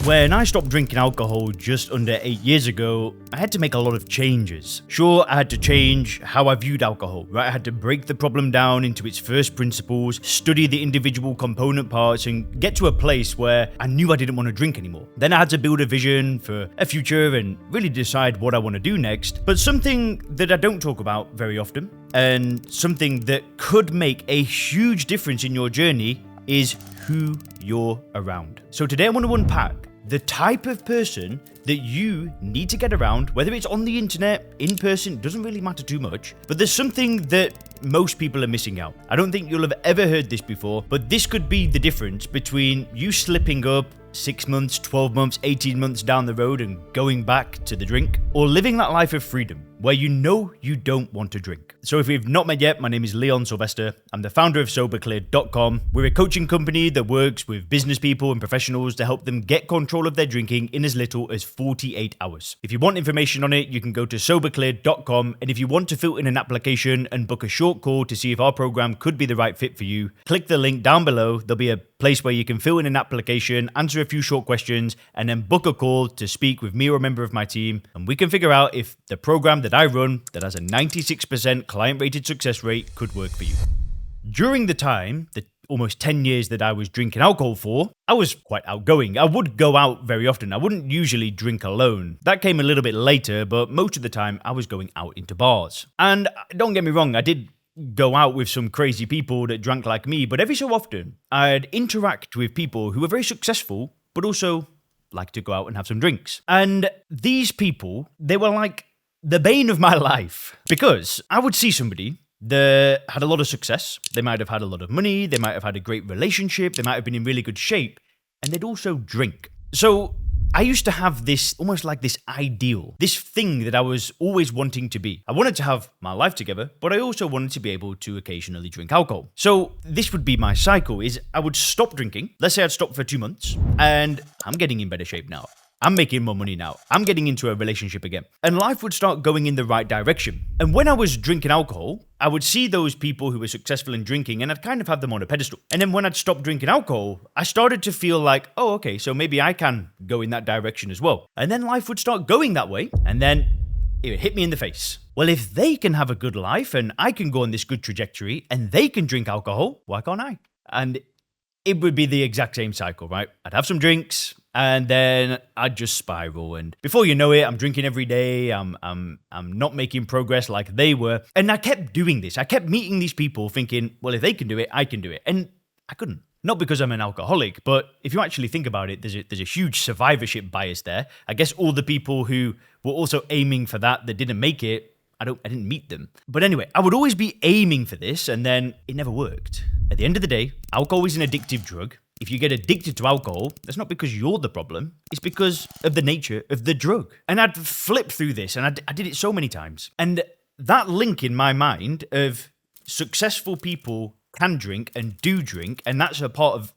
When I stopped drinking alcohol just under 8 years ago, I had to make a lot of changes. Sure, I had to change how I viewed alcohol, right? I had to break the problem down into its first principles, study the individual component parts, and get to a place where I knew I didn't want to drink anymore. Then I had to build a vision for a future and really decide what I want to do next. But something that I don't talk about very often, and something that could make a huge difference in your journey, is who you're around. So today I want to unpack the type of person that you need to get around, whether it's on the internet, in person, doesn't really matter too much, but there's something that most people are missing out. I don't think you'll have ever heard this before, but this could be the difference between you slipping up 6 months, 12 months, 18 months down the road and going back to the drink, or living that life of freedom where you know you don't want to drink. So if we've not met yet, my name is Leon Sylvester. I'm the founder of Soberclear.com. We're a coaching company that works with business people and professionals to help them get control of their drinking in as little as 48 hours. If you want information on it, you can go to Soberclear.com, and if you want to fill in an application and book a short call to see if our program could be the right fit for you, click the link down below. There'll be a place where you can fill in an application, answer a few short questions, and then book a call to speak with me or a member of my team, and we can figure out if the program that I run that has a 96% client-rated success rate could work for you. During the time, the almost 10 years that I was drinking alcohol for, I was quite outgoing. I would go out very often. I wouldn't usually drink alone. That came a little bit later, but most of the time I was going out into bars. And don't get me wrong, I did go out with some crazy people that drank like me, but every so often I'd interact with people who were very successful, but also like to go out and have some drinks. And these people, they were like the bane of my life, because I would see somebody that had a lot of success. They might have had a lot of money. They might have had a great relationship. They might have been in really good shape, and they'd also drink. So I used to have this, almost like this ideal, this thing that I was always wanting to be. I wanted to have my life together, but I also wanted to be able to occasionally drink alcohol. So this would be my cycle, is I would stop drinking. Let's say I'd stop for 2 months, and I'm getting in better shape now. I'm making more money now. I'm getting into a relationship again. And life would start going in the right direction. And when I was drinking alcohol, I would see those people who were successful in drinking, and I'd kind of have them on a pedestal. And then when I'd stop drinking alcohol, I started to feel like, oh, okay, so maybe I can go in that direction as well. And then life would start going that way, and then it would hit me in the face. Well, if they can have a good life, and I can go on this good trajectory, and they can drink alcohol, why can't I? And it would be the exact same cycle, right? I'd have some drinks, and then I'd just spiral, and before you know it, I'm drinking every day. I'm not making progress like they were, and I kept doing this. I kept meeting these people, thinking, well, if they can do it, I can do it, and I couldn't. Not because I'm an alcoholic, but if you actually think about it, there's a huge survivorship bias there. I guess all the people who were also aiming for that didn't make it, I didn't meet them. But anyway, I would always be aiming for this, and then it never worked. At the end of the day, alcohol is an addictive drug. If you get addicted to alcohol, that's not because you're the problem. It's because of the nature of the drug. And I'd flip through this, and I did it so many times. And that link in my mind of successful people can drink and do drink, and that's a part of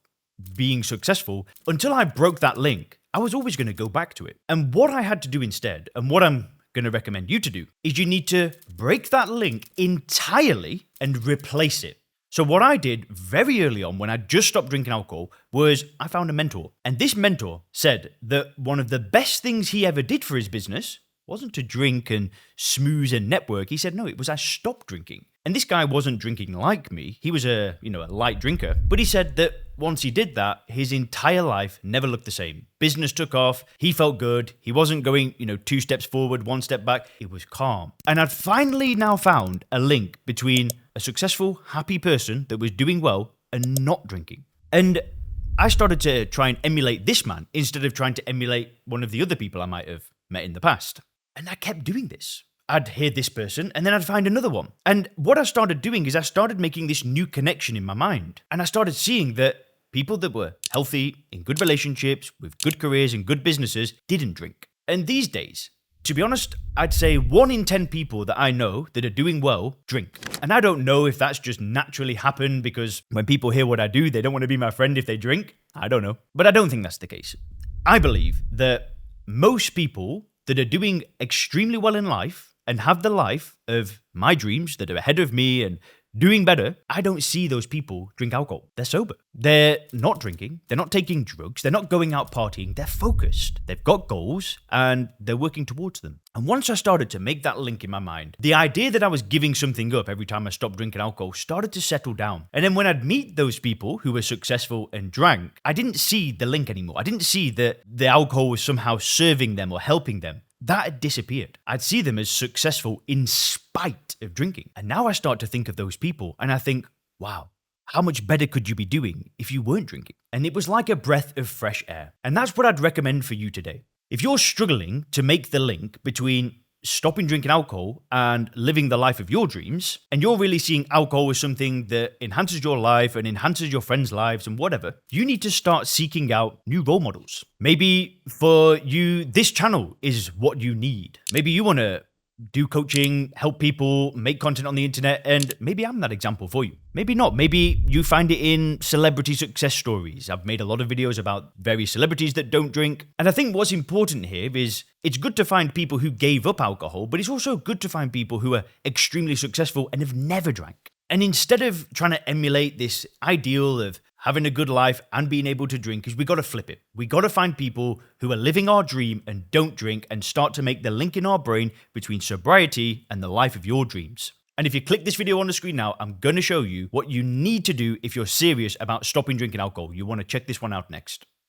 being successful, until I broke that link, I was always going to go back to it. And what I had to do instead, and what I'm going to recommend you to do, is you need to break that link entirely and replace it. So what I did very early on when I just stopped drinking alcohol was I found a mentor. And this mentor said that one of the best things he ever did for his business wasn't to drink and smooze and network. He said, no, it was I stopped drinking. And this guy wasn't drinking like me. He was a light drinker. But he said that once he did that, his entire life never looked the same. Business took off. He felt good. He wasn't going, 2 steps forward, 1 step back. It was calm. And I'd finally now found a link between a successful, happy person that was doing well and not drinking. And I started to try and emulate this man instead of trying to emulate one of the other people I might have met in the past. And I kept doing this. I'd hear this person, and then I'd find another one. And what I started doing is I started making this new connection in my mind. And I started seeing that people that were healthy, in good relationships, with good careers and good businesses, didn't drink. And these days, to be honest, I'd say 1 in 10 people that I know that are doing well drink. And I don't know if that's just naturally happened because when people hear what I do, they don't want to be my friend if they drink. I don't know. But I don't think that's the case. I believe that most people that are doing extremely well in life and have the life of my dreams that are ahead of me and doing better, I don't see those people drink alcohol. They're sober. They're not drinking. They're not taking drugs. They're not going out partying. They're focused. They've got goals and they're working towards them. And once I started to make that link in my mind, the idea that I was giving something up every time I stopped drinking alcohol started to settle down. And then when I'd meet those people who were successful and drank, I didn't see the link anymore. I didn't see that the alcohol was somehow serving them or helping them. That had disappeared. I'd see them as successful in spite of drinking. And now I start to think of those people and I think, wow, how much better could you be doing if you weren't drinking? And it was like a breath of fresh air. And that's what I'd recommend for you today. If you're struggling to make the link between stopping drinking alcohol and living the life of your dreams, and you're really seeing alcohol as something that enhances your life and enhances your friends' lives and whatever, you need to start seeking out new role models. Maybe for you, this channel is what you need. Maybe you want to do coaching, help people, make content on the internet, and maybe I'm that example for you. Maybe not. Maybe you find it in celebrity success stories. I've made a lot of videos about various celebrities that don't drink. And I think what's important here is it's good to find people who gave up alcohol, but it's also good to find people who are extremely successful and have never drank. And instead of trying to emulate this ideal of having a good life and being able to drink, is we got to flip it. We got to find people who are living our dream and don't drink and start to make the link in our brain between sobriety and the life of your dreams. And if you click this video on the screen now, I'm going to show you what you need to do if you're serious about stopping drinking alcohol. You want to check this one out next.